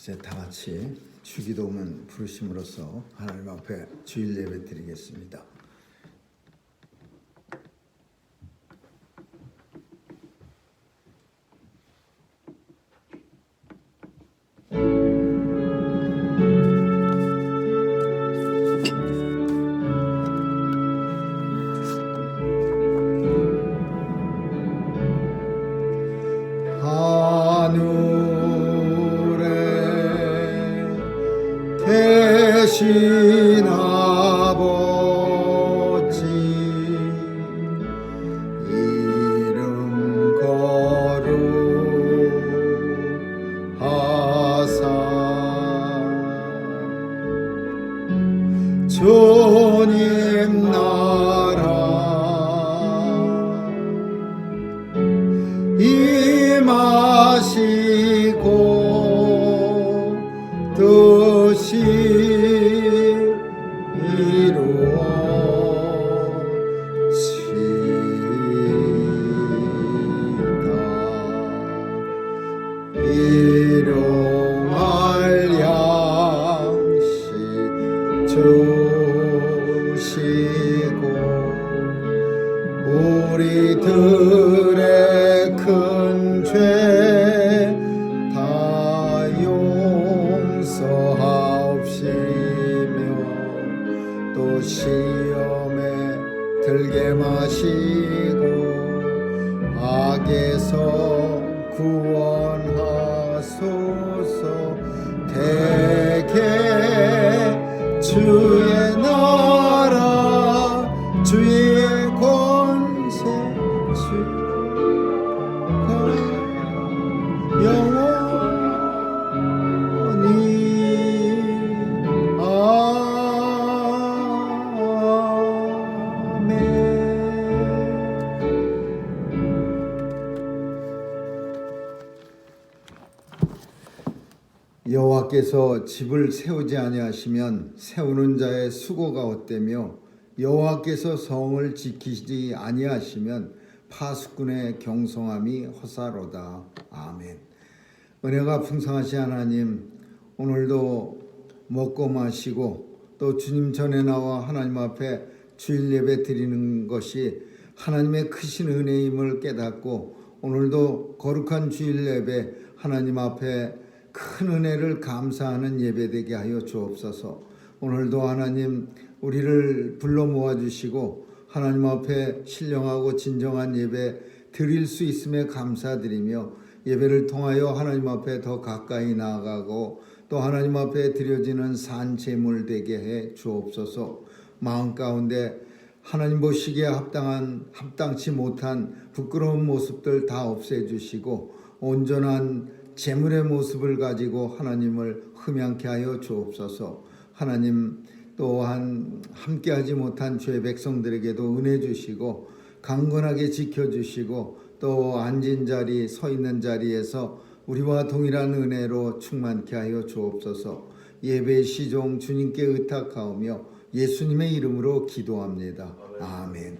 이제 다 같이 주기도문 부르심으로써 하나님 앞에 주일 예배 드리겠습니다. 계신 아버지 이름 거룩하사 주님 나라 임하시고 뜻이 일용할 양식 주시고 우리들의 큰 죄 다 용서하옵시며 또 시험에 들게 마시고 악에서 구원하소서. 대개 주의 나라 주의 권세 주가 영원히 아멘. 여호와께서 집을 세우지 아니하시면 세우는 자의 수고가 헛되며 여호와께서 성을 지키지 아니하시면 파수꾼의 경성함이 허사로다. 아멘. 은혜가 풍성하신 하나님, 오늘도 먹고 마시고 또 주님 전에 나와 하나님 앞에 주일 예배 드리는 것이 하나님의 크신 은혜임을 깨닫고 오늘도 거룩한 주일 예배 하나님 앞에 큰 은혜를 감사하는 예배되게 하여 주옵소서. 오늘도 하나님 우리를 불러 모아주시고 하나님 앞에 신령하고 진정한 예배 드릴 수 있음에 감사드리며 예배를 통하여 하나님 앞에 더 가까이 나아가고 또 하나님 앞에 드려지는 산 제물 되게 해 주옵소서. 마음 가운데 하나님 보시기에 합당치 못한 부끄러운 모습들 다 없애주시고 온전한 제물의 모습을 가지고 하나님을 흠양케 하여 주옵소서. 하나님 또한 함께하지 못한 주의 백성들에게도 은혜 주시고 강건하게 지켜주시고 또 앉은 자리 서 있는 자리에서 우리와 동일한 은혜로 충만케 하여 주옵소서. 예배의 시종 주님께 의탁하오며 예수님의 이름으로 기도합니다. 아멘.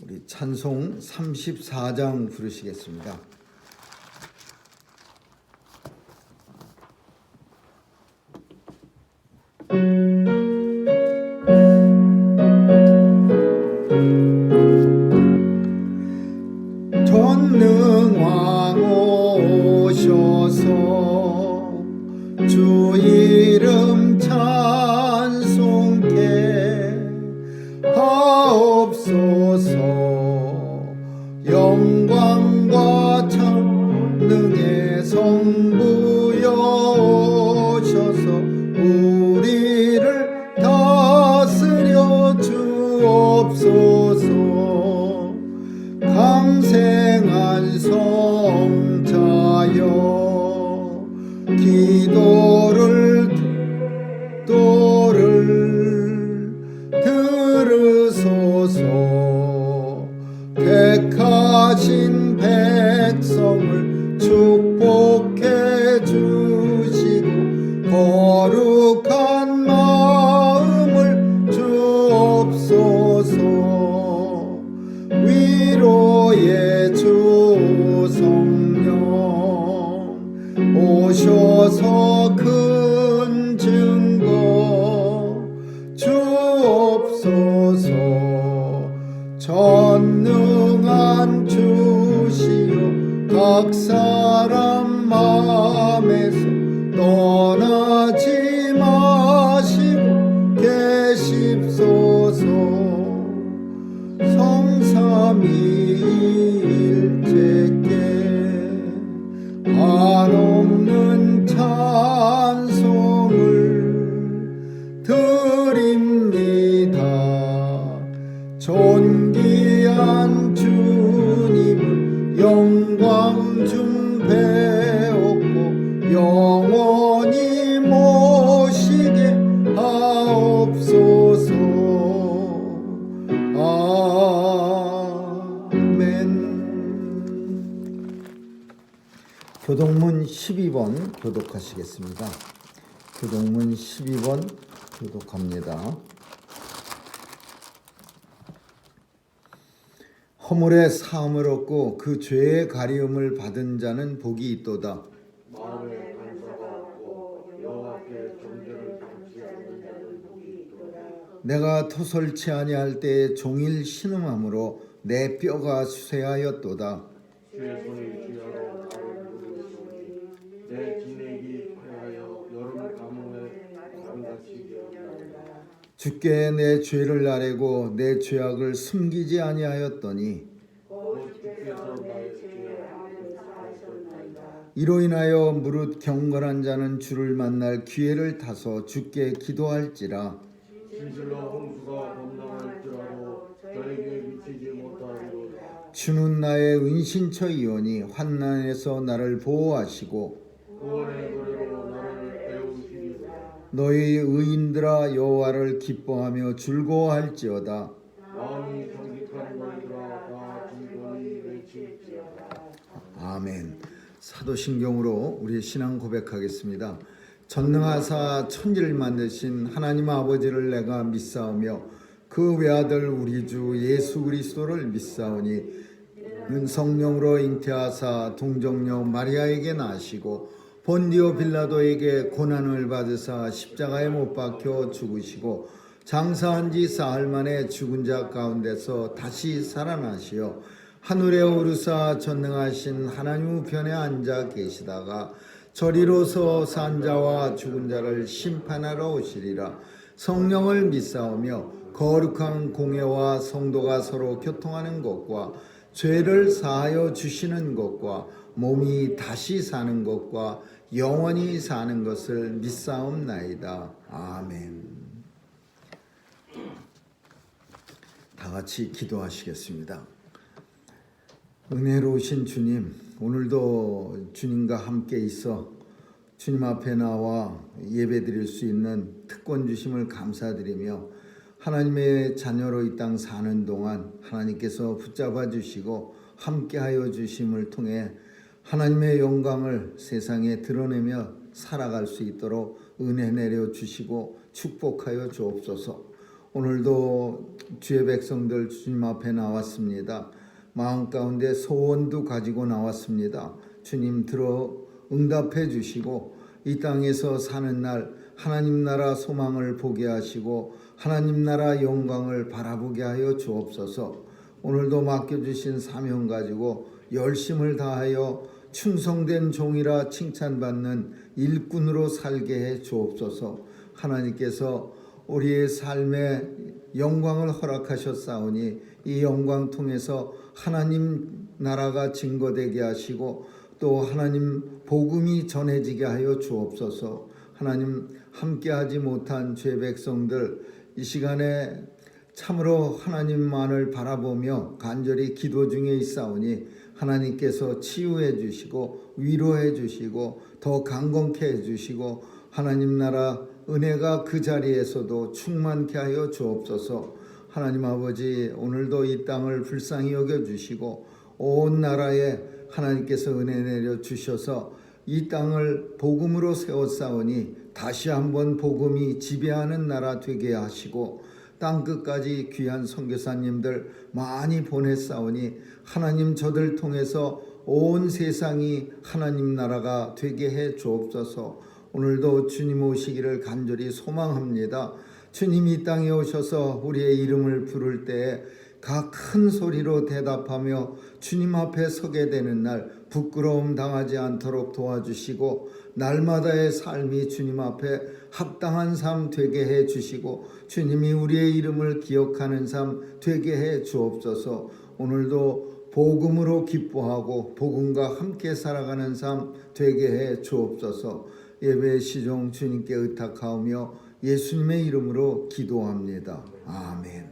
우리 찬송 34장 부르시겠습니다. 전능왕 오셔서 주 이름 찬송케 하옵소서. 영광과 전능의 성부여 오셔서 우리를 다스려 주옵소서. 강생한 성자여 기도를 들으소서. 택하신 백성을 축복해 주 오셔서 큰 증거 주옵소서. 전능한 주시여 각 사람 마음에서 떠나지 마시고 계십소서. 성삼위일체께 한없는 찬송을 드립니다. 존귀한 주님을 영광 중 배웠고 영원히 모시게 하옵소서. 아멘. 교동문 12번 교독하시겠습니다. 교동문 12번 교독합니다. 허물의 사함을 얻고 그 죄의 가리움을 받은 자는 복이 있도다. 마음에 간사가 없고 여호와께 정죄를 받지 않는 자는 복이 있도다. 내가 토설치 아니할 때에 종일 신음함으로 내 뼈가 쇠하였도다. 주의 손이 주야로 나를 부르시오니 내 진액이 패하여 여름 가뭄에 밤같이 되었나이다. 주께 내 죄를 아뢰고 내 죄악을 숨기지 아니하였더니 곧 주께서 나의 죄악을 사하셨나이다. 이로 인하여 무릇 경건한 자는 주를 만날 기회를 타서 주께 기도할지라. 진실로 홍수가 범람할지라도 저에게 미치지 못하리로다. 주는 나의 은신처이오니 환난에서 나를 보호하시고 구원의 노래로 나를 배우시리로다. 너희 의인들아 여호와를 기뻐하며 즐거워할지어다. 마음이 정직한 너희들아 다 즐거이 외칠지어다. 아멘. 사도신경으로 우리의 신앙 고백하겠습니다. 전능하사 천지를 만드신 하나님 아버지를 내가 믿사오며 그 외아들 우리 주 예수 그리스도를 믿사오니 은 성령으로 잉태하사 동정녀 마리아에게 나시고 본디오 빌라도에게 고난을 받으사 십자가에 못 박혀 죽으시고 장사한 지 사흘 만에 죽은 자 가운데서 다시 살아나시어 하늘에 오르사 전능하신 하나님 우편에 앉아 계시다가 저리로서 산 자와 죽은 자를 심판하러 오시리라. 성령을 믿사오며 거룩한 공예와 성도가 서로 교통하는 것과 죄를 사하여 주시는 것과 몸이 다시 사는 것과 영원히 사는 것을 믿사옵나이다. 아멘. 다 같이 기도하시겠습니다. 은혜로우신 주님, 오늘도 주님과 함께 있어 주님 앞에 나와 예배드릴 수 있는 특권 주심을 감사드리며 하나님의 자녀로 이 땅 사는 동안 하나님께서 붙잡아 주시고 함께하여 주심을 통해 하나님의 영광을 세상에 드러내며 살아갈 수 있도록 은혜 내려 주시고 축복하여 주옵소서. 오늘도 주의 백성들 주님 앞에 나왔습니다. 마음 가운데 소원도 가지고 나왔습니다. 주님 들어 응답해 주시고 이 땅에서 사는 날 하나님 나라 소망을 보게 하시고 하나님 나라 영광을 바라보게 하여 주옵소서. 오늘도 맡겨주신 사명 가지고 열심을 다하여 충성된 종이라 칭찬받는 일꾼으로 살게 해 주옵소서. 하나님께서 우리의 삶에 영광을 허락하셨사오니 이 영광 통해서 하나님 나라가 증거되게 하시고 또 하나님 복음이 전해지게 하여 주옵소서. 하나님 함께하지 못한 죄 백성들 이 시간에 참으로 하나님만을 바라보며 간절히 기도 중에 있사오니 하나님께서 치유해 주시고 위로해 주시고 더 강건케 해 주시고 하나님 나라 은혜가 그 자리에서도 충만케 하여 주옵소서. 하나님 아버지, 오늘도 이 땅을 불쌍히 여겨주시고 온 나라에 하나님께서 은혜 내려 주셔서 이 땅을 복음으로 세웠사오니 다시 한번 복음이 지배하는 나라 되게 하시고 땅끝까지 귀한 선교사님들 많이 보냈사오니 하나님 저들 통해서 온 세상이 하나님 나라가 되게 해 주옵소서. 오늘도 주님 오시기를 간절히 소망합니다. 주님이 이 땅에 오셔서 우리의 이름을 부를 때에 각 큰 소리로 대답하며 주님 앞에 서게 되는 날 부끄러움 당하지 않도록 도와주시고 날마다의 삶이 주님 앞에 합당한 삶 되게 해 주시고 주님이 우리의 이름을 기억하는 삶 되게 해 주옵소서. 오늘도 복음으로 기뻐하고 복음과 함께 살아가는 삶 되게 해 주옵소서. 예배의 시종 주님께 의탁하오며 예수님의 이름으로 기도합니다. 아멘.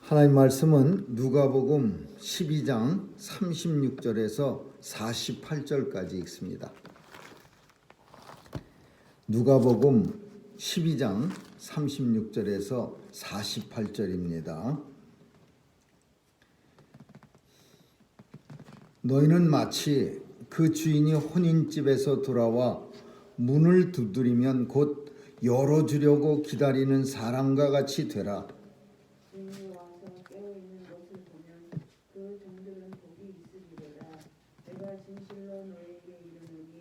하나님 말씀은 누가복음 12장 36절에서 48절까지 읽습니다. 누가복음 12장 36절에서 48절입니다. 너희는 마치 그 주인이 혼인집에서 돌아와 문을 두드리면 곧 열어주려고 기다리는 사람과 같이 되라. 주인이 와서 깨어있는 것을 보면 그 종들은 복이 있으리로다. 내가 진실로 너에게 이르노니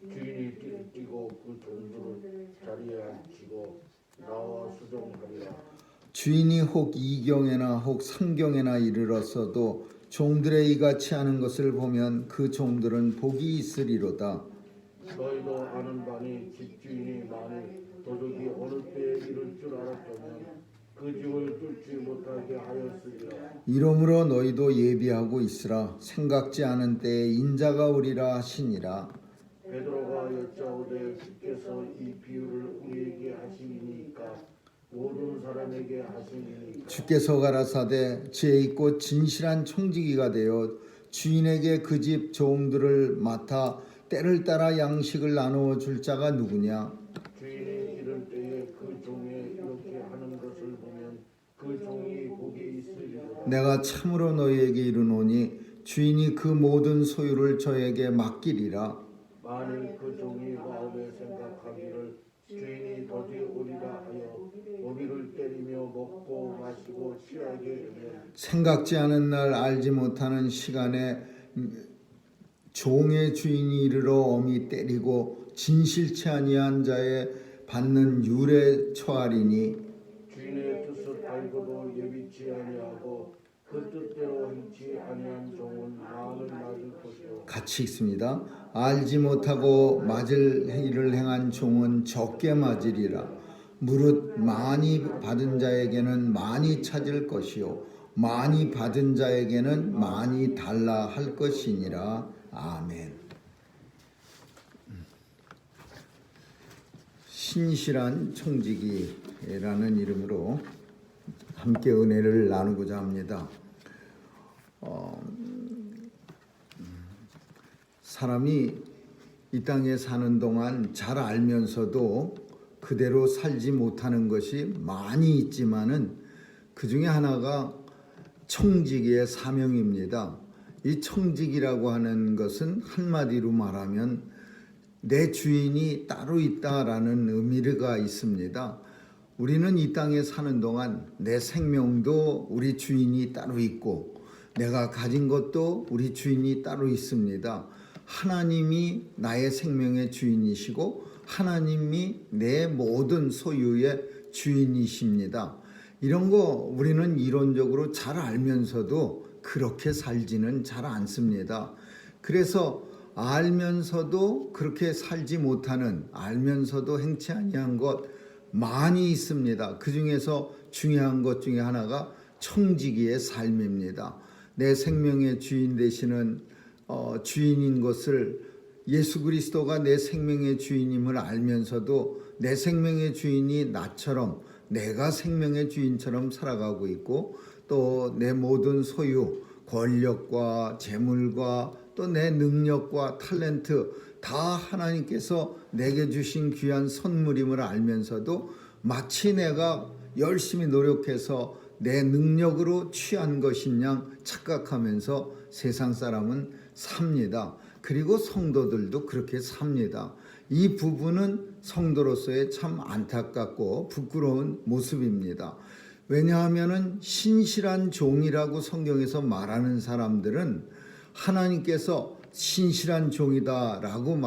주인이 띠를 띠고 그 종들을 자리에 앉히고 나와 수종하리라. 주인이 혹 2경에나 혹 3경에나 이르렀어도 종들의 이같이 하는 것을 보면 그 종들은 복이 있으리로다. 너희도 아는 바니 집주인이 만일 도둑이 어느 때에 이를 줄 알았다면 그 집을 뚫지 못하게 하였으리라. 이러므로 너희도 예비하고 있으라. 생각지 않은 때에 인자가 오리라 하시니라. 베드로가 여짜오되 주께서 이 비유를 우리에게 하시니까 모든 사람에게 하시니까 주께서 가라사대 지혜 있고 진실한 청지기가 되어 주인에게 그 집 종들을 맡아 때를 따라 양식을 나누어 줄 자가 누구냐? 주인이 이럴 때에 그 종에 이렇게 하는 것을 보면 그 종이 복이 있으리로다. 내가 참으로 너희에게 이르노니 주인이 그 모든 소유를 저에게 맡기리라. 만일 그 종이 마음에 생각하기를 주인이 더디 오리라 하여 고기를 때리며 먹고 마시고 취하게 되면 생각지 않은 날 알지 못하는 시간에 종의 주인이 이르러 엄히 때리고 진실치 아니한 자에 받는 율에 처하리니 주인의 뜻을 알고도 예비치 아니하고 그 뜻대로 행치 아니한 종은 마음을 맞을 것이요 같이 읽습니다. 알지 못하고 맞을 일을 행한 종은 적게 맞으리라. 무릇 많이 받은 자에게는 많이 찾을 것이요 많이 받은 자에게는 많이 달라 할 것이니라. 아멘. 신실한 청지기라는 이름으로 함께 은혜를 나누고자 합니다. 사람이 이 땅에 사는 동안 잘 알면서도 그대로 살지 못하는 것이 많이 있지만은 그 중에 하나가 청지기의 사명입니다. 이 청지기라고 하는 것은 한마디로 말하면 내 주인이 따로 있다라는 의미가 있습니다. 우리는 이 땅에 사는 동안 내 생명도 우리 주인이 따로 있고 내가 가진 것도 우리 주인이 따로 있습니다. 하나님이 나의 생명의 주인이시고 하나님이 내 모든 소유의 주인이십니다. 이런 거 우리는 이론적으로 잘 알면서도 그렇게 살지는 잘 않습니다. 그래서 알면서도 그렇게 살지 못하는, 알면서도 행치 아니한 것 많이 있습니다. 그 중에서 중요한 것 중에 하나가 청지기의 삶입니다. 내 생명의 주인 되시는 주인인 것을 예수 그리스도가 내 생명의 주인임을 알면서도 내 생명의 주인이 나처럼 내가 생명의 주인처럼 살아가고 있고 또 내 모든 소유, 권력과 재물과 또 내 능력과 탤런트 다 하나님께서 내게 주신 귀한 선물임을 알면서도 마치 내가 열심히 노력해서 내 능력으로 취한 것인 양 착각하면서 세상 사람은 삽니다. 그리고 성도들도 그렇게 삽니다. 이 부분은 성도로서의 참 안타깝고 부끄러운 모습입니다. 왜냐하면은 신실한 종이라고 성경에서 말하는 사람들은 하나님께서 신실한 종이다라고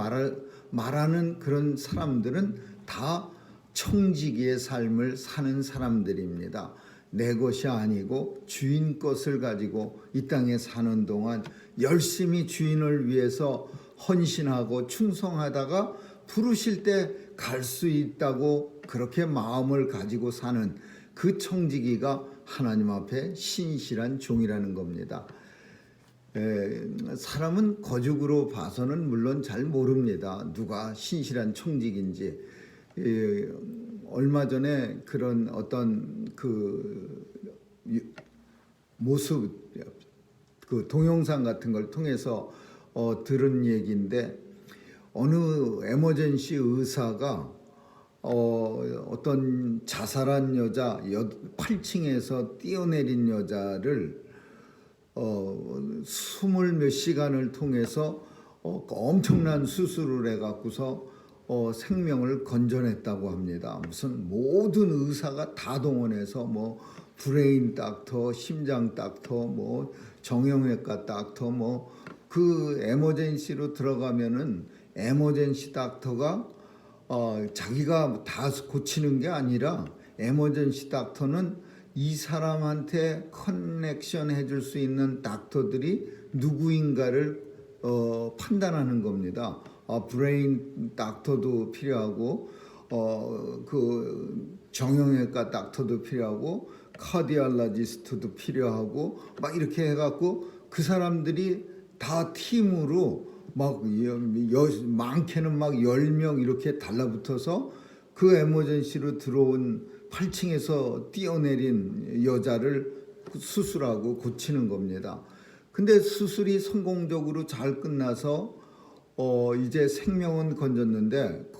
말하는 그런 사람들은 다 청지기의 삶을 사는 사람들입니다. 내 것이 아니고 주인 것을 가지고 이 땅에 사는 동안 열심히 주인을 위해서 헌신하고 충성하다가 부르실 때 갈 수 있다고 그렇게 마음을 가지고 사는 그 청지기가 하나님 앞에 신실한 종이라는 겁니다. 사람은 거죽으로 봐서는 물론 잘 모릅니다. 누가 신실한 청지기인지. 얼마 전에 그런 어떤 그 모습, 그 동영상 같은 걸 통해서 들은 얘기인데, 어느 에머전시 의사가 어떤 자살한 여자 8층에서 뛰어내린 여자를 20몇 시간을 통해서 엄청난 수술을 해갖고서 생명을 건져냈다고 합니다. 무슨 모든 의사가 다 동원해서 뭐 브레인 닥터, 심장 닥터, 뭐 정형외과 닥터, 뭐 그 에머전시로 들어가면은 에머전시 닥터가 자기가 다 고치는 게 아니라 에머전시 닥터는 이 사람한테 커넥션 해줄 수 있는 닥터들이 누구인가를 판단하는 겁니다. 브레인 닥터도 필요하고 그 정형외과 닥터도 필요하고 카디올로지스트도 필요하고 막 이렇게 해갖고 그 사람들이 다 팀으로 막 많게는 막 10명 이렇게 달라붙어서 그 에머전시로 들어온 8층에서 뛰어내린 여자를 수술하고 고치는 겁니다. 근데 수술이 성공적으로 잘 끝나서 이제 생명은 건졌는데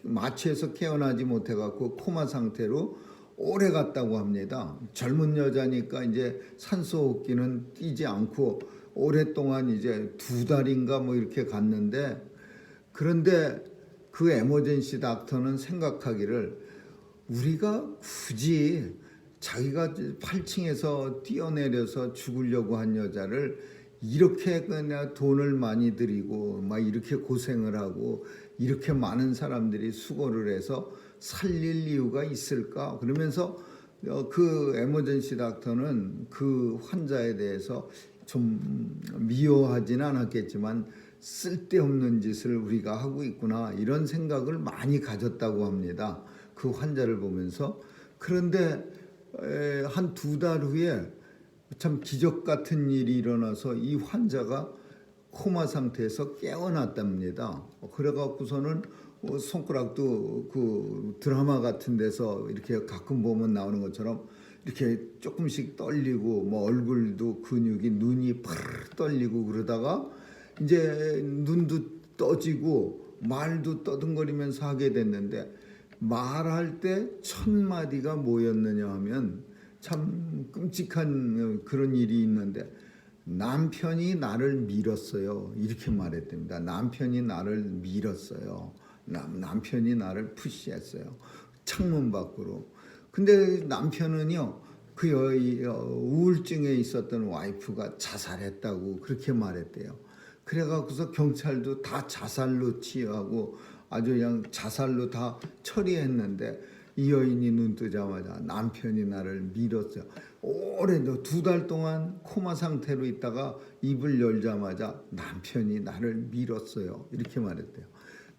마취해서 깨어나지 못해갖고 코마 상태로 오래 갔다고 합니다. 젊은 여자니까 이제 산소호흡기는 뛰지 않고 오랫동안 이제 2달인가 뭐 이렇게 갔는데, 그런데 그 에머전시 닥터는 생각하기를 우리가 굳이 자기가 8층에서 뛰어내려서 죽으려고 한 여자를 이렇게 그냥 돈을 많이 들이고 막 이렇게 고생을 하고 이렇게 많은 사람들이 수고를 해서 살릴 이유가 있을까? 그러면서 그 에머전시 닥터는 그 환자에 대해서 좀 미워하진 않았겠지만 쓸데없는 짓을 우리가 하고 있구나 이런 생각을 많이 가졌다고 합니다. 그 환자를 보면서. 그런데 한 2달 후에 참 기적 같은 일이 일어나서 이 환자가 코마 상태에서 깨어났답니다. 그래갖고서는 손가락도 그 드라마 같은 데서 이렇게 가끔 보면 나오는 것처럼 이렇게 조금씩 떨리고 뭐 얼굴도 근육이 눈이 파르르 떨리고 그러다가 이제 눈도 떠지고 말도 떠듬거리면서 하게 됐는데, 말할 때 1000마디가 뭐였느냐 하면 참 끔찍한 그런 일이 있는데, 남편이 나를 밀었어요 이렇게 말했답니다. 남편이 나를 밀었어요. 남편이 나를 푸시했어요 창문 밖으로. 근데 남편은요 그 우울증에 있었던 와이프가 자살했다고 그렇게 말했대요. 그래갖고서 경찰도 다 자살로 치하고 아주 그냥 자살로 다 처리했는데, 이 여인이 눈 뜨자마자 남편이 나를 밀었어요. 오래도 2달 동안 코마 상태로 있다가 입을 열자마자 남편이 나를 밀었어요 이렇게 말했대요.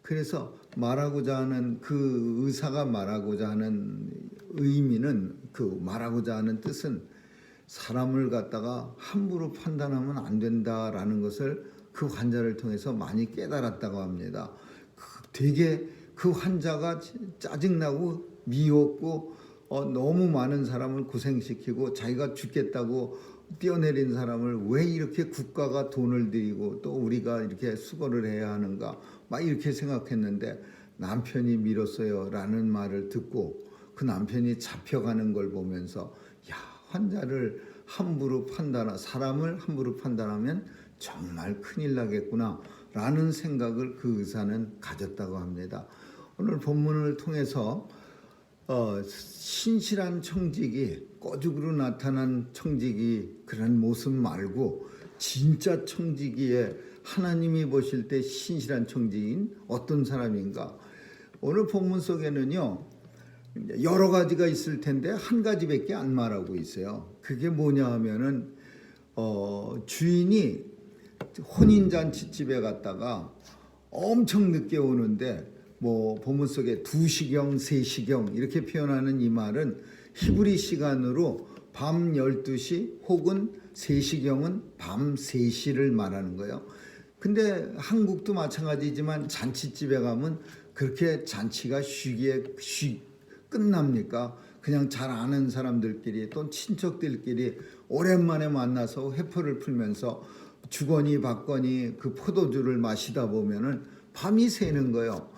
그래서 말하고자 하는 그 의사가 말하고자 하는 의미는, 그 말하고자 하는 뜻은 사람을 갖다가 함부로 판단하면 안 된다라는 것을 그 환자를 통해서 많이 깨달았다고 합니다. 되게 그 환자가 짜증나고 미웠고 너무 많은 사람을 고생시키고 자기가 죽겠다고 뛰어내린 사람을 왜 이렇게 국가가 돈을 들이고 또 우리가 이렇게 수고를 해야 하는가 막 이렇게 생각했는데, 남편이 밀었어요 라는 말을 듣고 그 남편이 잡혀가는 걸 보면서 야, 환자를 함부로 사람을 함부로 판단하면 정말 큰일 나겠구나 라는 생각을 그 의사는 가졌다고 합니다. 오늘 본문을 통해서 신실한 청직이 꺼죽으로 나타난 청직이 그런 모습 말고 진짜 청지기에 하나님이 보실 때 신실한 청지기인 어떤 사람인가? 오늘 본문 속에는요 여러 가지가 있을 텐데 한 가지밖에 안 말하고 있어요. 그게 뭐냐 하면은 주인이 혼인잔치집에 갔다가 엄청 늦게 오는데 뭐 본문 속에 2시경, 3시경 이렇게 표현하는 이 말은 히브리 시간으로 밤 12시 혹은 3시경은 밤 3시를 말하는 거예요. 근데 한국도 마찬가지지만 잔치집에 가면 그렇게 잔치가 쉽게 끝납니까? 그냥 잘 아는 사람들끼리 또 친척들끼리 오랜만에 만나서 회포를 풀면서 주거니 받거니 그 포도주를 마시다 보면은 밤이 새는 거예요.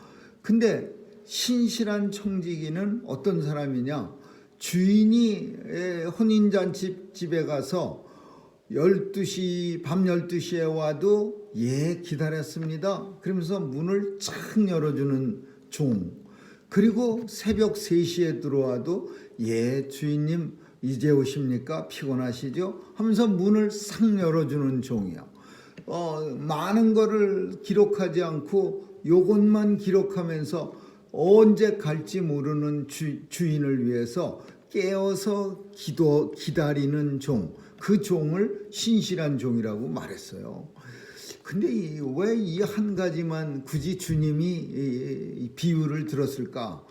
근데 신실한 청지기는 어떤 사람이냐? 주인이 혼인잔치집에 가서 12시, 밤 12시에 와도 예 기다렸습니다. 그러면서 문을 착 열어주는 종. 그리고 새벽 3시에 들어와도 예 주인님 이제 오십니까? 피곤하시죠? 하면서 문을 싹 열어주는 종이요. 많은 거를 기록하지 않고 요것만 기록하면서 언제 갈지 모르는 주인을 위해서 깨어서 기다리는 종, 그 종을 신실한 종이라고 말했어요. 근데 왜 이 한 가지만 굳이 주님이 이 비유를 들었을까?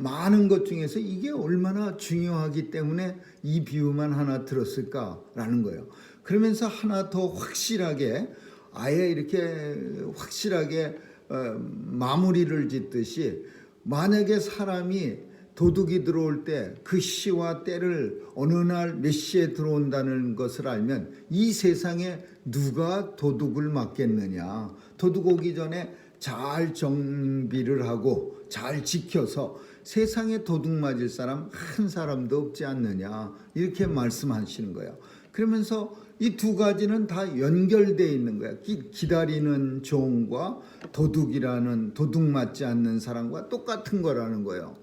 많은 것 중에서 이게 얼마나 중요하기 때문에 이 비유만 하나 들었을까라는 거예요. 그러면서 하나 더 확실하게 아예 이렇게 확실하게 마무리를 짓듯이 만약에 사람이 도둑이 들어올 때 그 시와 때를 어느 날 몇 시에 들어온다는 것을 알면 이 세상에 누가 도둑을 막겠느냐. 도둑 오기 전에 잘 정비를 하고 잘 지켜서 세상에 도둑 맞을 사람 한 사람도 없지 않느냐. 이렇게 말씀하시는 거예요. 그러면서 이 두 가지는 다 연결되어 있는 거야. 기다리는 종과 도둑이라는 도둑 맞지 않는 사람과 똑같은 거라는 거예요.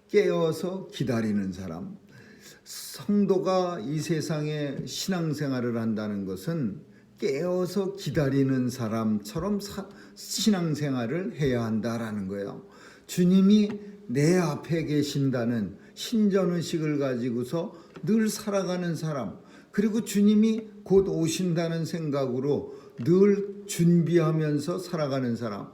깨어서 기다리는 사람. 성도가 이 세상에 신앙생활을 한다는 것은 깨어서 기다리는 사람처럼 신앙생활을 해야 한다라는 거예요. 주님이 내 앞에 계신다는 신전의식을 가지고서 늘 살아가는 사람, 그리고 주님이 곧 오신다는 생각으로 늘 준비하면서 살아가는 사람.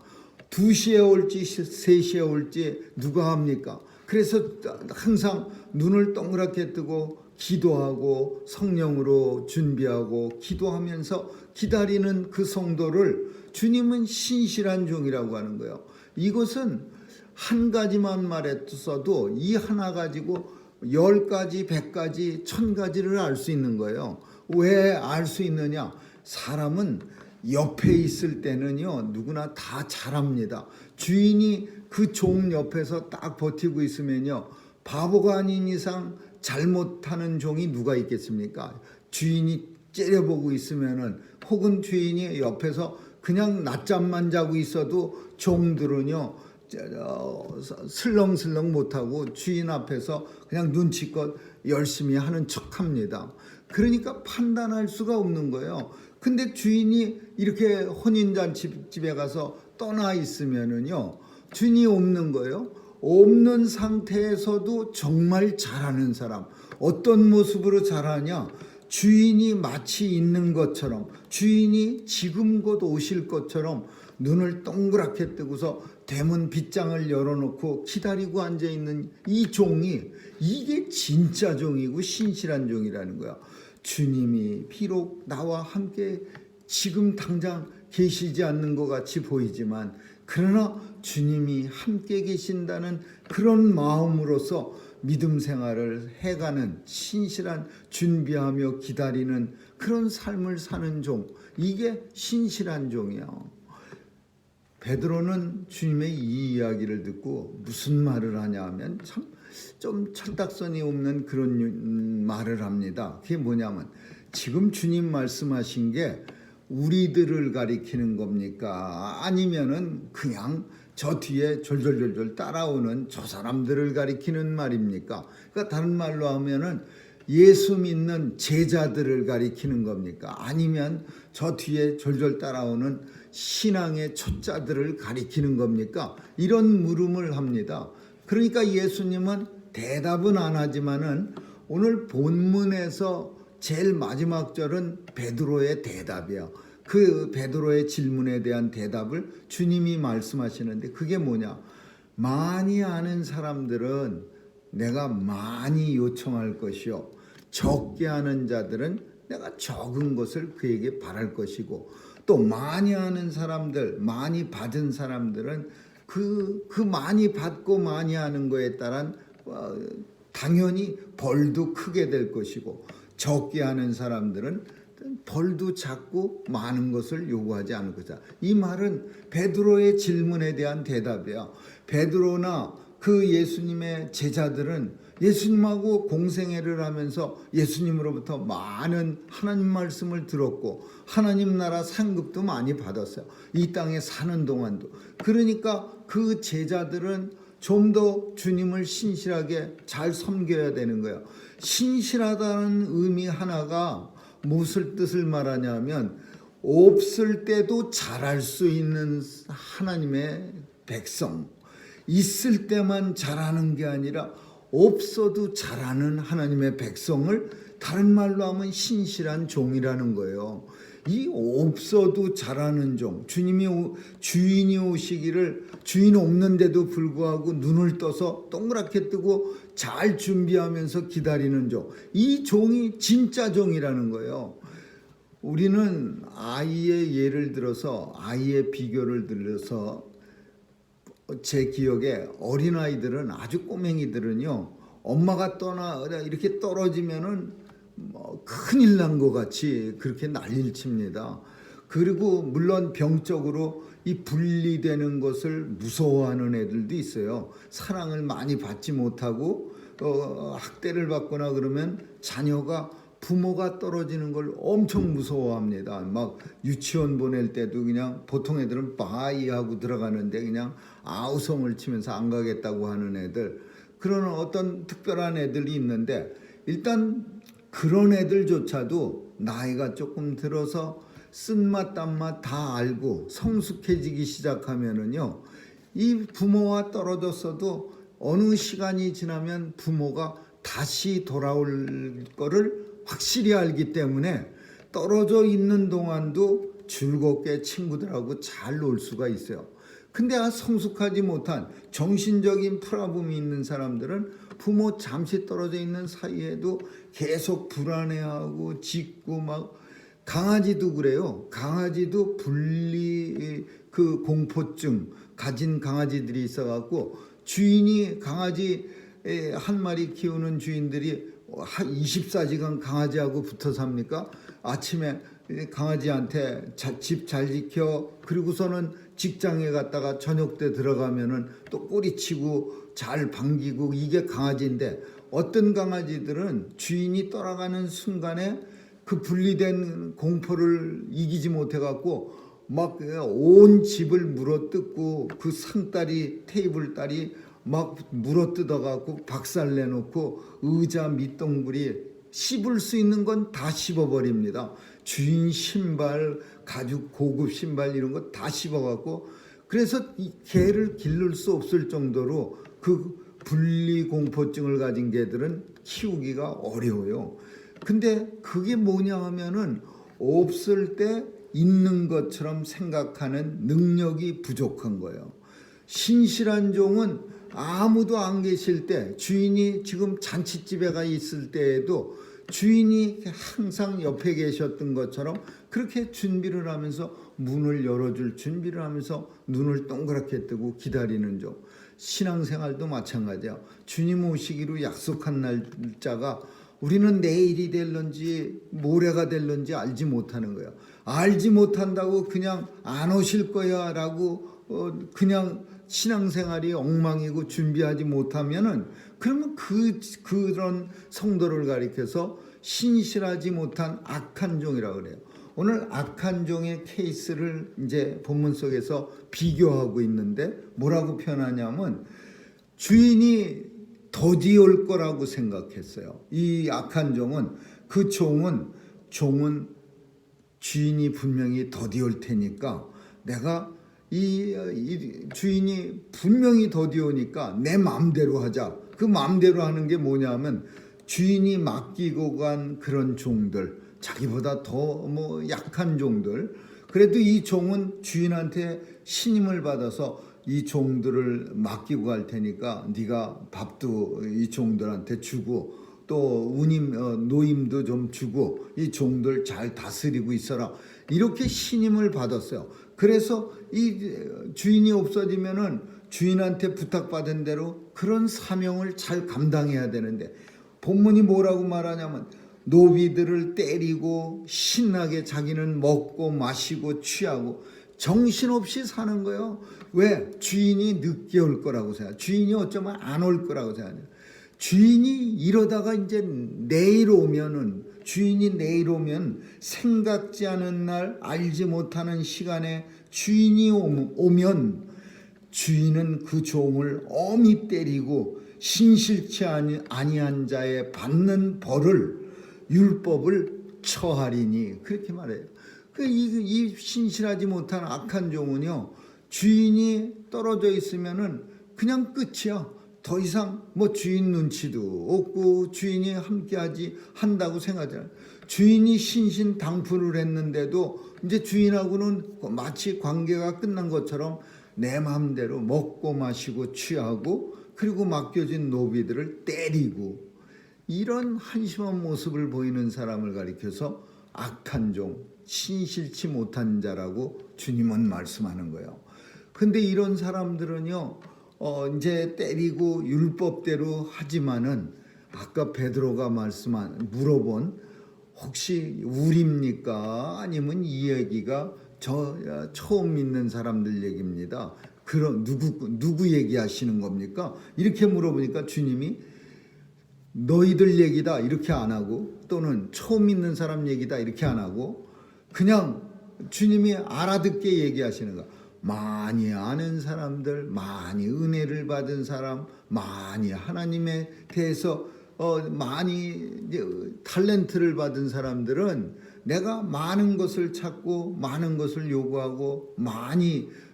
2시에 올지 3시에 올지 누가 합니까? 그래서 항상 눈을 동그랗게 뜨고 기도하고 성령으로 준비하고 기도하면서 기다리는 그 성도를 주님은 신실한 종이라고 하는 거예요. 이것은 한 가지만 말했어도 이 하나 가지고 10가지, 100가지, 1000가지를 알 수 있는 거예요. 왜 알 수 있느냐? 사람은 옆에 있을 때는요 누구나 다 잘합니다. 주인이 그 종 옆에서 딱 버티고 있으면요 바보가 아닌 이상 잘못하는 종이 누가 있겠습니까? 주인이 째려보고 있으면은 혹은 주인이 옆에서 그냥 낮잠만 자고 있어도 종들은요 슬렁슬렁 못하고 주인 앞에서 그냥 눈치껏 열심히 하는 척합니다. 그러니까 판단할 수가 없는 거예요. 근데 주인이 이렇게 혼인잔치집에 가서 떠나 있으면은요 주인이 없는 거예요. 없는 상태에서도 정말 잘하는 사람. 어떤 모습으로 잘하냐? 주인이 마치 있는 것처럼, 주인이 지금 곧 오실 것처럼 눈을 동그랗게 뜨고서 대문 빗장을 열어놓고 기다리고 앉아있는 이 종이, 이게 진짜 종이고 신실한 종이라는 거야. 주님이 비록 나와 함께 지금 당장 계시지 않는 것 같이 보이지만 그러나 주님이 함께 계신다는 그런 마음으로서 믿음 생활을 해가는 신실한 준비하며 기다리는 그런 삶을 사는 종, 이게 신실한 종이에요. 베드로는 주님의 이 이야기를 듣고 무슨 말을 하냐 하면 참 좀 철딱선이 없는 그런 말을 합니다. 그게 뭐냐면 지금 주님 말씀하신 게 우리들을 가리키는 겁니까? 아니면은 그냥 저 뒤에 졸졸졸졸 따라오는 저 사람들을 가리키는 말입니까? 그러니까 다른 말로 하면은 예수 믿는 제자들을 가리키는 겁니까? 아니면 저 뒤에 졸졸 따라오는 신앙의 초짜들을 가리키는 겁니까? 이런 물음을 합니다. 그러니까 예수님은 대답은 안 하지만은 오늘 본문에서 제일 마지막 절은 베드로의 대답이에요. 그 베드로의 질문에 대한 대답을 주님이 말씀하시는데 그게 뭐냐? 많이 아는 사람들은 내가 많이 요청할 것이요, 적게 아는 자들은 내가 적은 것을 그에게 바랄 것이고, 또 많이 아는 사람들, 많이 받은 사람들은 그 많이 받고 많이 하는 거에 따른 당연히 벌도 크게 될 것이고, 적게 하는 사람들은 벌도 작고 많은 것을 요구하지 않을 것이다. 이 말은 베드로의 질문에 대한 대답이에요. 베드로나 그 예수님의 제자들은 예수님하고 공생애를 하면서 예수님으로부터 많은 하나님 말씀을 들었고 하나님 나라 상급도 많이 받았어요. 이 땅에 사는 동안도. 그러니까 그 제자들은 좀 더 주님을 신실하게 잘 섬겨야 되는 거예요. 신실하다는 의미 하나가 무슨 뜻을 말하냐면 없을 때도 잘할 수 있는 하나님의 백성, 있을 때만 잘하는 게 아니라 없어도 잘하는 하나님의 백성을 다른 말로 하면 신실한 종이라는 거예요. 이 없어도 잘하는 종, 주인이 오시기를 주인 없는데도 불구하고 눈을 떠서 동그랗게 뜨고 잘 준비하면서 기다리는 종, 이 종이 진짜 종이라는 거예요. 우리는 아이의 예를 들어서 아이의 비교를 들어서 제 기억에 어린아이들은 아주 꼬맹이들은요, 엄마가 이렇게 떨어지면은 큰일 난 것 같이 그렇게 난리를 칩니다. 그리고 물론 병적으로 이 분리되는 것을 무서워하는 애들도 있어요. 사랑을 많이 받지 못하고 학대를 받거나 그러면 자녀가 부모가 떨어지는 걸 엄청 무서워합니다. 막 유치원 보낼 때도 그냥 보통 애들은 바이 하고 들어가는데 그냥 아우성을 치면서 안 가겠다고 하는 애들, 그런 어떤 특별한 애들이 있는데, 일단 그런 애들조차도 나이가 조금 들어서 쓴맛 단맛 다 알고 성숙해지기 시작하면은요, 이 부모와 떨어졌어도 어느 시간이 지나면 부모가 다시 돌아올 거를 확실히 알기 때문에 떨어져 있는 동안도 즐겁게 친구들하고 잘 놀 수가 있어요. 근데 성숙하지 못한 정신적인 프라블럼이 있는 사람들은 부모 잠시 떨어져 있는 사이에도 계속 불안해하고 짖고 막, 강아지도 그래요. 강아지도 그 공포증 가진 강아지들이 있어갖고, 주인이 강아지 한 마리 키우는 주인들이 24시간 강아지하고 붙어 삽니까? 아침에 강아지한테 집 잘 지켜, 그리고서는 직장에 갔다가 저녁 때 들어가면은 또 꼬리치고 잘 반기고, 이게 강아지인데, 어떤 강아지들은 주인이 떠나가는 순간에 그 분리된 공포를 이기지 못해갖고 막 온 집을 물어뜯고, 그 상다리 테이블 다리 막 물어뜯어갖고 박살내놓고 의자 밑동굴이 씹을 수 있는 건 다 씹어버립니다. 주인 신발, 가죽 고급 신발 이런 거 다 씹어갖고, 그래서 이 개를 기를 수 없을 정도로 그 분리공포증을 가진 개들은 키우기가 어려워요. 근데 그게 뭐냐 하면은 없을 때 있는 것처럼 생각하는 능력이 부족한 거예요. 신실한 종은 아무도 안 계실 때, 주인이 지금 잔치집에 가 있을 때에도 주인이 항상 옆에 계셨던 것처럼 그렇게 준비를 하면서 문을 열어줄 준비를 하면서 눈을 동그랗게 뜨고 기다리는 종. 신앙생활도 마찬가지야. 주님 오시기로 약속한 날짜가 우리는 내일이 될런지 모레가 될런지 알지 못하는 거야. 알지 못한다고 그냥 안 오실 거야 라고 그냥 신앙생활이 엉망이고 준비하지 못하면은, 그러면 그런 성도를 가리켜서 신실하지 못한 악한 종이라고 그래요. 오늘 악한 종의 케이스를 이제 본문 속에서 비교하고 있는데 뭐라고 표현하냐면 주인이 더디 올 거라고 생각했어요. 이 악한 종은 그 종은 주인이 분명히 더디 올 테니까 내가 이 주인이 분명히 더디 오니까 내 마음대로 하자. 그 마음대로 하는 게 뭐냐면 주인이 맡기고 간 그런 종들, 자기보다 더 약한 종들, 그래도 이 종은 주인한테 신임을 받아서 이 종들을 맡기고 갈 테니까 네가 밥도 이 종들한테 주고 또 노임도 좀 주고 이 종들 잘 다스리고 있어라, 이렇게 신임을 받았어요. 그래서 이 주인이 없어지면은 주인한테 부탁받은 대로 그런 사명을 잘 감당해야 되는데 본문이 뭐라고 말하냐면 노비들을 때리고 신나게 자기는 먹고 마시고 취하고 정신없이 사는 거예요. 왜? 주인이 늦게 올 거라고 생각해요. 주인이 어쩌면 안 올 거라고 생각해요. 주인이 이러다가 이제 주인이 내일 오면 생각지 않은 날, 알지 못하는 시간에 주인이 오면 주인은 그 종을 엄히 때리고 신실치 아니한 자의 받는 벌을, 율법을 처하리니, 그렇게 말해요. 이 신실하지 못한 악한 종은요, 주인이 떨어져 있으면은 그냥 끝이야. 더 이상 주인 눈치도 없고 주인이 함께하지 한다고 생각하잖아요. 주인이 신신당부를 했는데도 이제 주인하고는 마치 관계가 끝난 것처럼 내 마음대로 먹고 마시고 취하고 그리고 맡겨진 노비들을 때리고, 이런 한심한 모습을 보이는 사람을 가리켜서 악한 종, 신실치 못한 자라고 주님은 말씀하는 거예요. 근데 이런 사람들은요, 이제 때리고 율법대로 하지만은 아까 베드로가 물어본 혹시 우리입니까? 아니면 이 얘기가 처음 믿는 사람들 얘기입니다. 그럼 누구 얘기하시는 겁니까? 이렇게 물어보니까 주님이 너희들 얘기다 이렇게 안 하고, 또는 처음 믿는 사람 얘기다 이렇게 안 하고, 그냥 주님이 알아듣게 얘기하시는 거야. 많이 아는 사람들, 많이 은혜를 받은 사람, 많이 하나님에 대해서 많이 탤런트를 받은 사람들은 내가 많은 것을 찾고 많은 것을 요구하고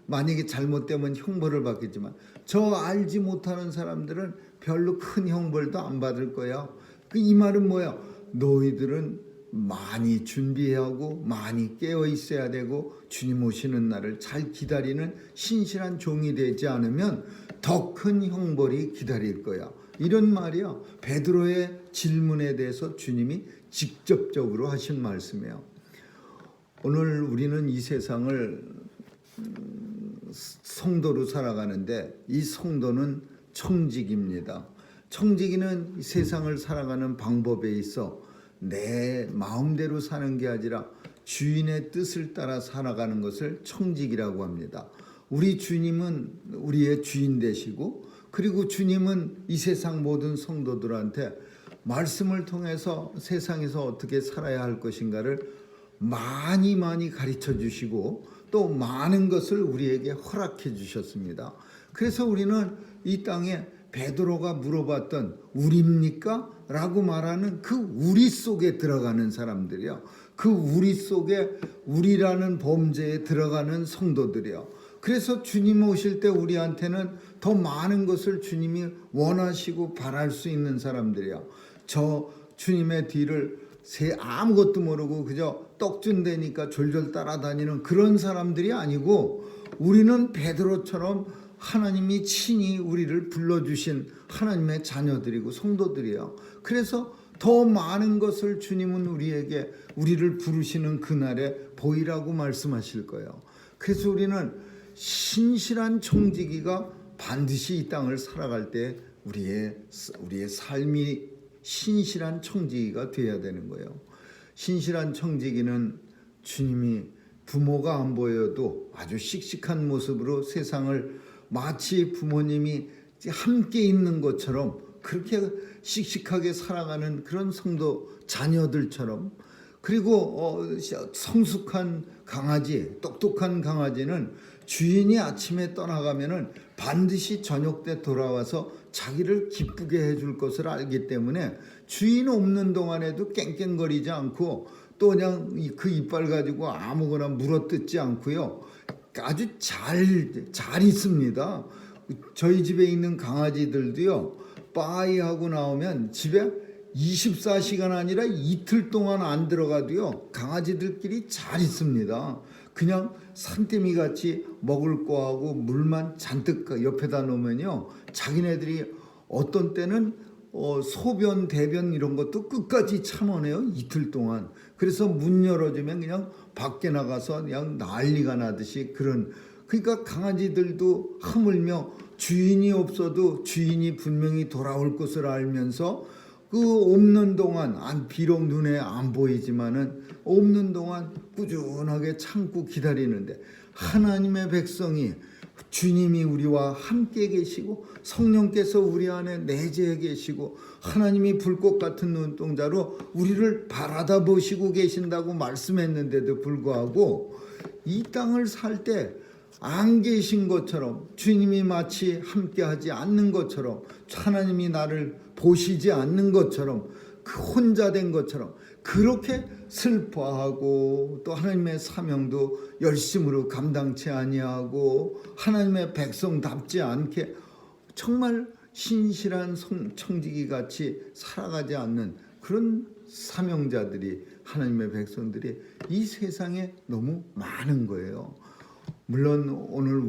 만약에 잘못되면 형벌을 받겠지만 저 알지 못하는 사람들은 별로 큰 형벌도 안 받을 거야. 이 말은 뭐야? 너희들은 많이 준비하고 많이 깨어 있어야 되고 주님 오시는 날을 잘 기다리는 신실한 종이 되지 않으면 더 큰 형벌이 기다릴 거야. 이런 말이야. 베드로의 질문에 대해서 주님이 직접적으로 하신 말씀이에요. 오늘 우리는 이 세상을 성도로 살아가는데 이 성도는 청지기입니다. 청지기는 이 세상을 살아가는 방법에 있어 내 마음대로 사는 게 아니라 주인의 뜻을 따라 살아가는 것을 청지기라고 합니다. 우리 주님은 우리의 주인 되시고, 그리고 주님은 이 세상 모든 성도들한테 말씀을 통해서 세상에서 어떻게 살아야 할 것인가를 많이 가르쳐 주시고 또 많은 것을 우리에게 허락해 주셨습니다. 그래서 우리는 이 땅에 베드로가 물어봤던 우리입니까? 라고 말하는 그 우리 속에 들어가는 사람들이요. 그 우리 속에 우리라는 범죄에 들어가는 성도들이요. 그래서 주님 오실 때 우리한테는 더 많은 것을 주님이 원하시고 바랄 수 있는 사람들이요. 저 주님의 뒤를 아무것도 모르고 그저 떡준대니까 졸졸 따라다니는 그런 사람들이 아니고, 우리는 베드로처럼 하나님이 친히 우리를 불러주신 하나님의 자녀들이고 성도들이에요. 그래서 더 많은 것을 주님은 우리를 부르시는 그날에 보이라고 말씀하실 거예요. 그래서 우리는 신실한 청지기가 반드시 이 땅을 살아갈 때 우리의 삶이 신실한 청지기가 되어야 되는 거예요. 신실한 청지기는 주님이 부모가 안 보여도 아주 씩씩한 모습으로 세상을 마치 부모님이 함께 있는 것처럼 그렇게 씩씩하게 살아가는 그런 성도 자녀들처럼, 그리고 성숙한 강아지, 똑똑한 강아지는 주인이 아침에 떠나가면은 반드시 저녁 때 돌아와서 자기를 기쁘게 해줄 것을 알기 때문에 주인 없는 동안에도 깽깽거리지 않고 또 그냥 그 이빨 가지고 아무거나 물어뜯지 않고요. 아주 잘 있습니다. 저희 집에 있는 강아지들도요. 빠이 하고 나오면 집에 24시간 아니라 이틀 동안 안 들어가도요. 강아지들끼리 잘 있습니다. 그냥 산더미 같이 먹을 거하고 물만 잔뜩 옆에다 놓으면요. 자기네들이 어떤 때는 소변, 대변 이런 것도 끝까지 참아내요. 이틀 동안. 그래서 문 열어주면 그냥 밖에 나가서 그냥 난리가 나듯이 그런. 그러니까 강아지들도 하물며 주인이 없어도 주인이 분명히 돌아올 것을 알면서 그 없는 동안 비록 눈에 안 보이지만은 없는 동안 꾸준하게 참고 기다리는데 하나님의 백성이 주님이 우리와 함께 계시고 성령께서 우리 안에 내재해 계시고 하나님이 불꽃 같은 눈동자로 우리를 바라다 보시고 계신다고 말씀했는데도 불구하고 이 땅을 살 때 안 계신 것처럼 주님이 마치 함께하지 않는 것처럼 하나님이 나를 보시지 않는 것처럼 그 혼자 된 것처럼 그렇게 슬퍼하고 또 하나님의 사명도 열심으로 감당치 아니하고 하나님의 백성답지 않게 정말 신실한 청지기 같이 살아가지 않는 그런 사명자들이 하나님의 백성들이 이 세상에 너무 많은 거예요. 물론 오늘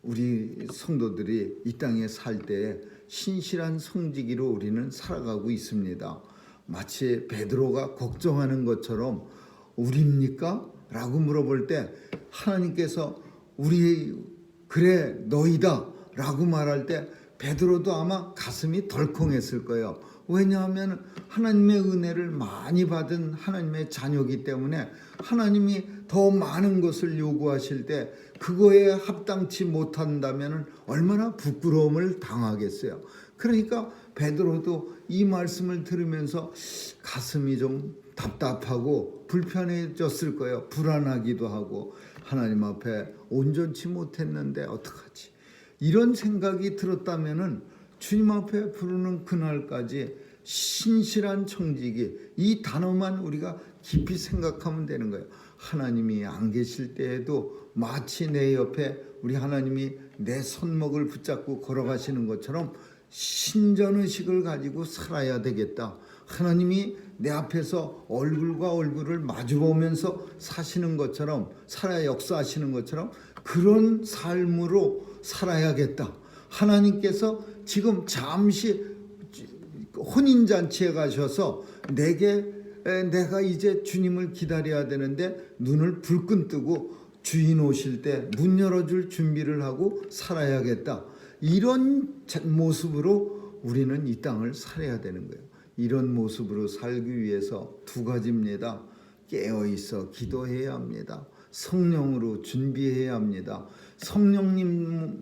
우리 성도들이 이 땅에 살 때 신실한 성지기로 우리는 살아가고 있습니다. 마치 베드로가 걱정하는 것처럼 우리입니까? 라고 물어볼 때 하나님께서 그래 너희다 라고 말할 때 베드로도 아마 가슴이 덜컹했을 거예요. 왜냐하면 하나님의 은혜를 많이 받은 하나님의 자녀이기 때문에 하나님이 더 많은 것을 요구하실 때 그거에 합당치 못한다면 얼마나 부끄러움을 당하겠어요. 그러니까 베드로도 이 말씀을 들으면서 가슴이 좀 답답하고 불편해졌을 거예요. 불안하기도 하고 하나님 앞에 온전치 못했는데 어떡하지? 이런 생각이 들었다면은 주님 앞에 부르는 그날까지 신실한 청지기 이 단어만 우리가 깊이 생각하면 되는 거예요. 하나님이 안 계실 때에도 마치 내 옆에 우리 하나님이 내 손목을 붙잡고 걸어가시는 것처럼 신전의식을 가지고 살아야 되겠다. 하나님이 내 앞에서 얼굴과 얼굴을 마주보면서 사시는 것처럼 살아 역사하시는 것처럼 그런 삶으로 살아야겠다. 하나님께서 지금 잠시 혼인잔치에 가셔서 내가 이제 주님을 기다려야 되는데 눈을 불끈 뜨고 주인 오실 때 문 열어줄 준비를 하고 살아야겠다. 이런 모습으로 우리는 이 땅을 살아야 되는 거예요. 이런 모습으로 살기 위해서 두 가지입니다. 깨어있어 기도해야 합니다. 성령으로 준비해야 합니다.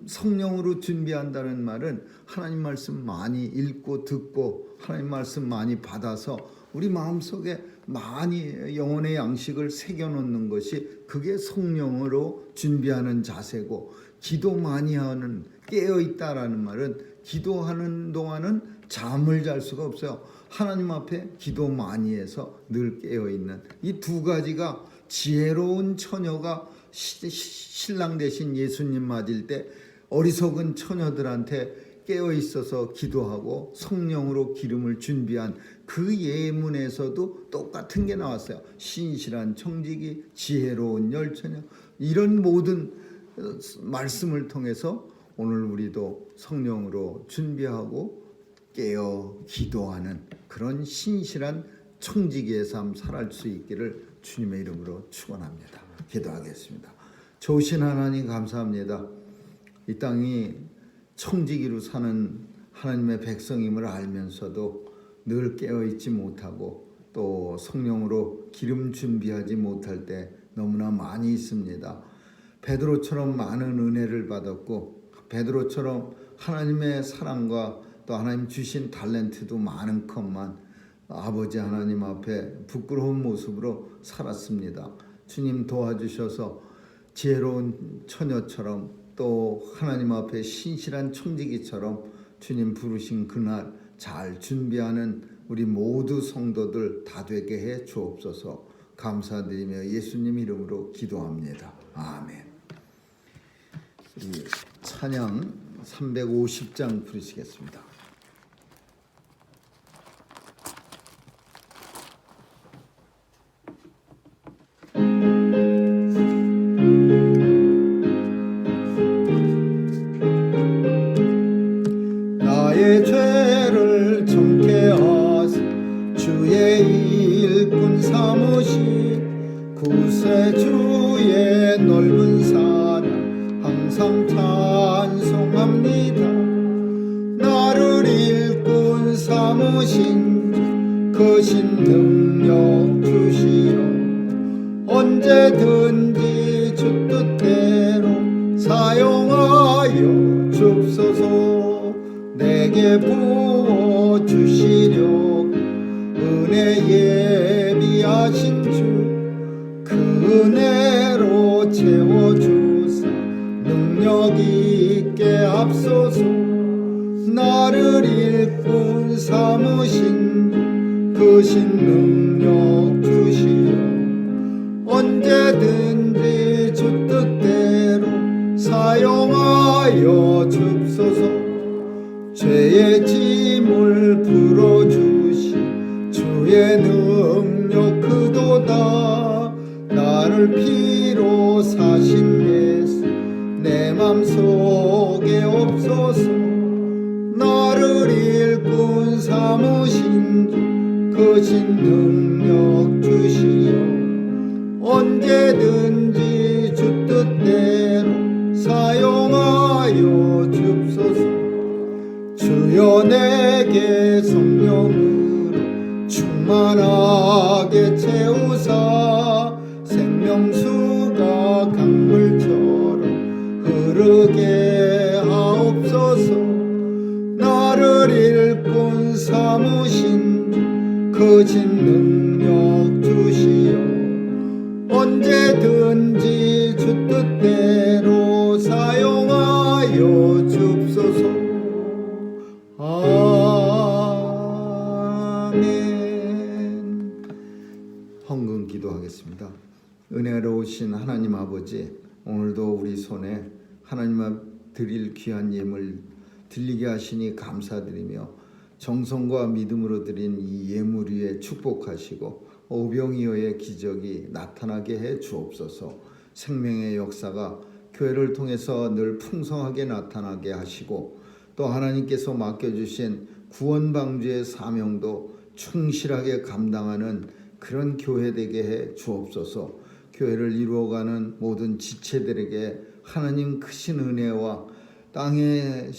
성령으로 준비한다는 말은 하나님 말씀 많이 읽고 듣고 하나님 말씀 많이 받아서 우리 마음속에 많이 영혼의 양식을 새겨놓는 것이 그게 성령으로 준비하는 자세고 기도 많이 하는 깨어있다라는 말은 기도하는 동안은 잠을 잘 수가 없어요. 하나님 앞에 기도 많이 해서 늘 깨어있는 이 두 가지가 지혜로운 처녀가 신랑 대신 예수님 맞을 때 어리석은 처녀들한테 깨어있어서 기도하고 성령으로 기름을 준비한 그 예문에서도 똑같은 게 나왔어요. 신실한 청지기, 지혜로운 열처녀 이런 모든 말씀을 통해서 오늘 우리도 성령으로 준비하고 깨어 기도하는 그런 신실한 청지기의 삶 살아갈 수 있기를 주님의 이름으로 축원합니다. 기도하겠습니다. 좋으신 하나님 감사합니다. 이 땅이 청지기로 사는 하나님의 백성임을 알면서도 늘 깨어있지 못하고 또 성령으로 기름 준비하지 못할 때 너무나 많이 있습니다. 베드로처럼 많은 은혜를 받았고 베드로처럼 하나님의 사랑과 또 하나님 주신 탤런트도 많은 컷만 아버지 하나님 앞에 부끄러운 모습으로 살았습니다. 주님 도와주셔서 지혜로운 처녀처럼 또 하나님 앞에 신실한 청지기처럼 주님 부르신 그날 잘 준비하는 우리 모두 성도들 다 되게 해 주옵소서. 감사드리며 예수님 이름으로 기도합니다. 아멘. 찬양 350장 부르시겠습니다. 나의 죄를 정케 하사 주의 일꾼 삼으시 구세주의 넓은 사랑 항상 찬송합니다. 나를 일꾼 삼으신 크신 능력 주시오. 언제든지 주 뜻대로 사용하여 줍소서. 내게 부어주시려 은혜 예비하신 주 그 은혜로 채워주사 능력 있게 앞서서 나를 일꾼 삼으신 크신 능력 주시오. 언제든지 주 뜻대로 사용하여 줍소서. 죄의 짐을 풀어주시 주의 능력 크도다. 나를 피로 사신 예수 내 맘속에 없소서. 나를 일꾼 삼으신 크신 능력 주시오. 언제든지 주 뜻대로 사용하여 줍소서. 주여 내게 성령으로 충만하게 채우사 생명수가 강물처럼 흐르게 하옵소서. 나를 일꾼 삼으신 크신 능력 주시오. 언제든지 주 뜻대로 사용하여 줍소서. 아멘. 헌금 기도하겠습니다. 은혜로우신 하나님 아버지, 오늘도 우리 손에 하나님 앞 드릴 귀한 예물 들리게 하시니 감사드리며 정성과 믿음으로 드린 이 예물 위에 축복하시고 오병이어의 기적이 나타나게 해 주옵소서. 생명의 역사가 교회를 통해서 늘 풍성하게 나타나게 하시고 또 하나님께서 맡겨주신 구원방주의 사명도 충실하게 감당하는 그런 교회 되게 해 주옵소서. 교회를 이루어가는 모든 지체들에게 하나님 크신 은혜와 땅의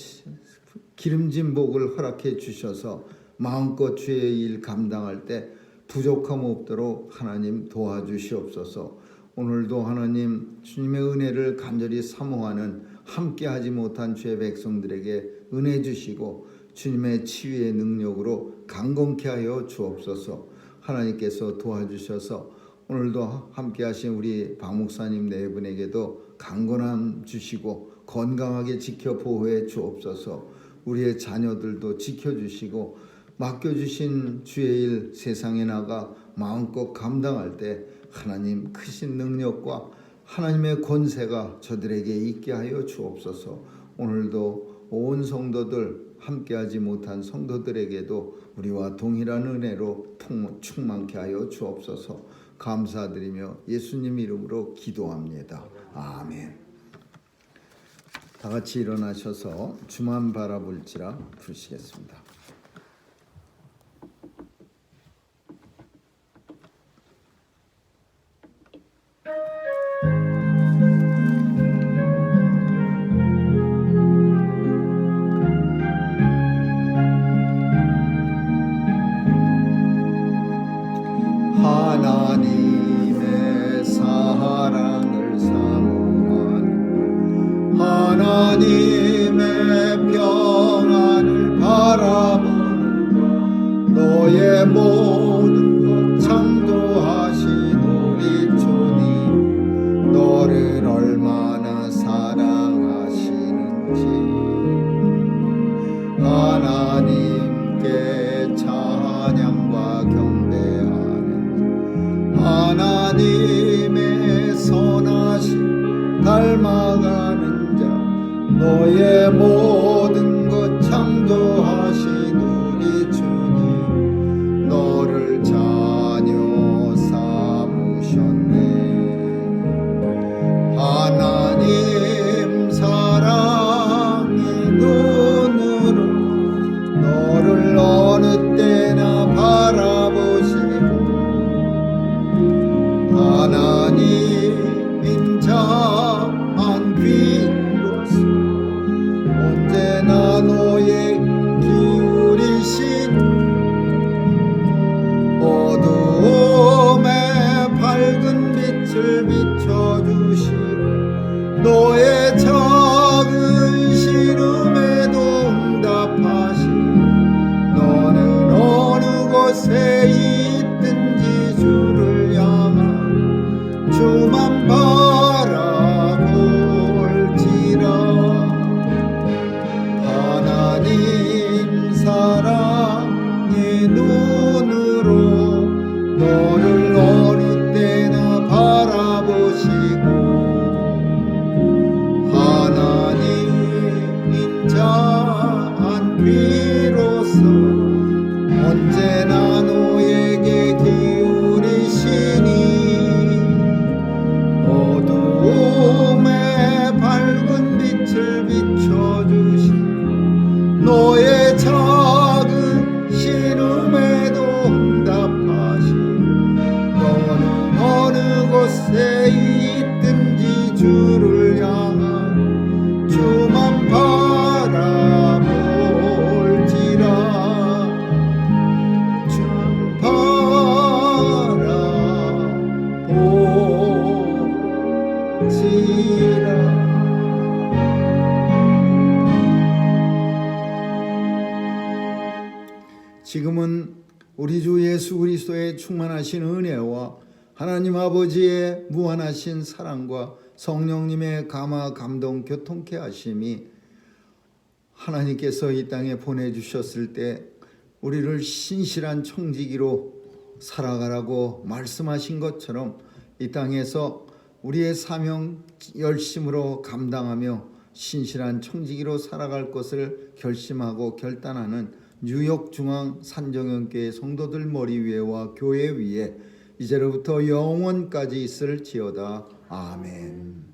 기름진 복을 허락해 주셔서 마음껏 주의 일 감당할 때 부족함 없도록 하나님 도와주시옵소서. 오늘도 하나님 주님의 은혜를 간절히 사모하는 함께하지 못한 주의 백성들에게 은혜 주시고 주님의 치유의 능력으로 강건케 하여 주옵소서. 하나님께서 도와주셔서 오늘도 함께하신 우리 박 목사님 네 분에게도 강건함 주시고 건강하게 지켜 보호해 주옵소서. 우리의 자녀들도 지켜주시고 맡겨주신 주의 일 세상에 나가 마음껏 감당할 때 하나님 크신 능력과 하나님의 권세가 저들에게 있게 하여 주옵소서. 오늘도 온 성도들 함께하지 못한 성도들에게도 우리와 동일한 은혜로 충만케 하여 주옵소서. 감사드리며 예수님 이름으로 기도합니다. 아멘. 다 같이 일어나셔서 주만 바라볼지라 부르시겠습니다. 하나님의 사랑을 사모하는 하나님의 평안을 바라보는 너희 너의 모든 것 창조하신 우리 주님 너를 얼마나 사랑하시는지 하나님께 찬양과 경배하는 하나님의 선하심 닮아가는 자 너의 모든 것 창조하신 우리 주님 너를 자녀 삼으셨네 하나님 사랑의 눈으로 너를 어느 때나 바라보시고 하나님 인자한 귀로서 언제나 너의 기울이신 어두움에 밝은 빛을 비춰주시고 너의 작은 신음에도 응답하시고 너는 어느 곳에 있든지 주를 향한 주만 바라볼지라 하나님 사랑의 눈으로 너를 어느 때나 바라보시고 하나님 인자한 귀로서 언제나 너에게 기울이시니 어두움에 밝은 빛을 비춰주신 너의 작은 신음에도 응답하신 너는 어느 곳에 있든지 주를 향한 주만 바라볼지라 주만 바라볼지라 지금은 우리 주 예수 그리스도의 충만하신 은혜와 하나님 아버지의 무한하신 사랑과 성령님의 감화 감동 교통케 하심이 하나님께서 이 땅에 보내주셨을 때 우리를 신실한 청지기로 살아가라고 말씀하신 것처럼 이 땅에서 우리의 사명 열심으로 감당하며 신실한 청지기로 살아갈 것을 결심하고 결단하는 뉴욕 중앙 산정연교회 성도들 머리 위에와 교회 위에 이제로부터 영원까지 있을지어다. 아멘.